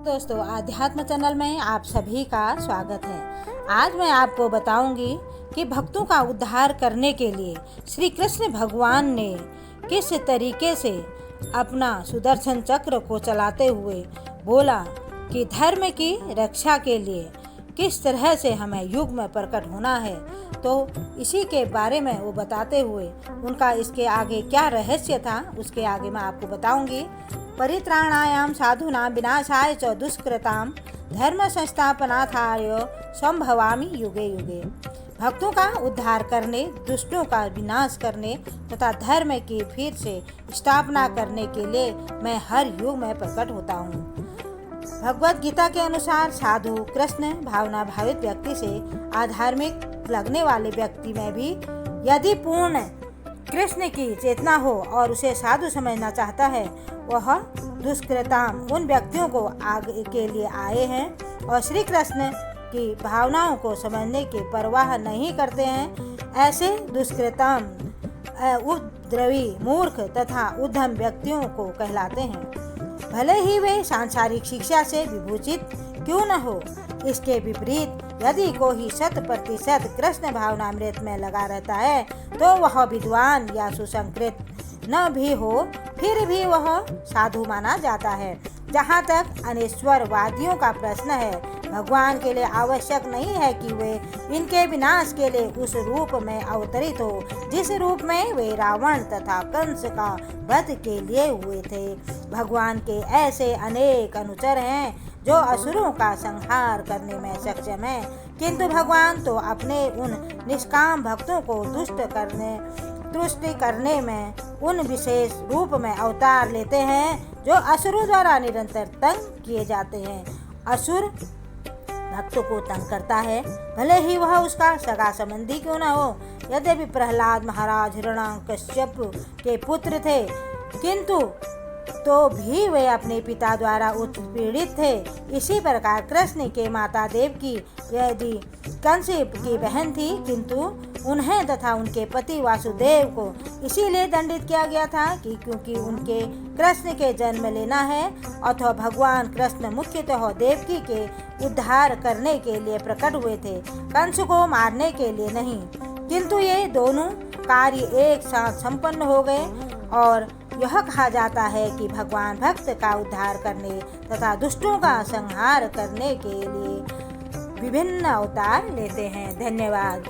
दोस्तों, आध्यात्म चैनल में आप सभी का स्वागत है। आज मैं आपको बताऊंगी कि भक्तों का उद्धार करने के लिए श्री कृष्ण भगवान ने किस तरीके से अपना सुदर्शन चक्र को चलाते हुए बोला कि धर्म की रक्षा के लिए किस तरह से हमें युग में प्रकट होना है। तो इसी के बारे में वो बताते हुए उनका इसके आगे क्या रहस्य था, उसके आगे मैं आपको बताऊंगी। परित्राणायाम साधूनां विनाशाय च दुष्कृतां धर्म संस्थापनार्थाय संभवामि युगे युगे। भक्तों का उद्धार करने, दुष्टों का विनाश करने तथा धर्म की फिर से स्थापना करने के लिए मैं हर युग में प्रकट होता हूँ। भगवत गीता के अनुसार साधु कृष्ण भावना भावित व्यक्ति से आधार्मिक लगने वाले व्यक्ति में भी यदि पूर्ण कृष्ण की चेतना हो और उसे साधु समझना चाहता है, वह दुष्कृताम उन व्यक्तियों को आगे के लिए आए हैं और श्री कृष्ण की भावनाओं को समझने की परवाह नहीं करते हैं। ऐसे दुष्कृताम उपद्रवी, मूर्ख तथा उद्धम व्यक्तियों को कहलाते हैं, भले ही वे सांसारिक शिक्षा से विभूषित क्यों न हो। इसके विपरीत यदि कोई 100% कृष्ण भावनामृत में लगा रहता है तो वह विद्वान या सुसंस्कृत न भी हो, फिर भी वह साधु माना जाता है। जहाँ तक अनेश्वरवादियों का प्रश्न है, भगवान के लिए आवश्यक नहीं है कि वे इनके विनाश के लिए उस रूप में अवतरित हो जिस रूप में वे रावण तथा कंस का वध के लिए हुए थे। भगवान के ऐसे अनेक अनुचर हैं जो असुरों का संहार करने में सक्षम हैं, किंतु भगवान तो अपने उन निष्काम भक्तों को तुष्ट करने में उन विशेष रूप में अवतार लेते हैं जो असुरों द्वारा निरंतर तंग किए जाते हैं। असुर भक्तों को तंग करता है, भले ही वह उसका सगा संबंधी क्यों न हो। यद्यपि प्रहलाद महाराज हिरण्यकश्यप के पुत्र थे, किंतु तो भी वे अपने पिता द्वारा उत्पीड़ित थे। इसी प्रकार कृष्ण के माता देवकी यदि कंस की बहन थी, किंतु उन्हें तथा उनके पति वासुदेव को इसीलिए दंडित किया गया था कि क्योंकि उनके कृष्ण के जन्म लेना है, अथवा भगवान कृष्ण मुख्यतः देवकी के उद्धार करने के लिए प्रकट हुए थे, कंस को मारने के लिए नहीं। किंतु ये दोनों कार्य एक साथ संपन्न हो गए और यह कहा जाता है कि भगवान भक्त का उद्धार करने तथा दुष्टों का संहार करने के लिए विभिन्न अवतार लेते हैं। धन्यवाद।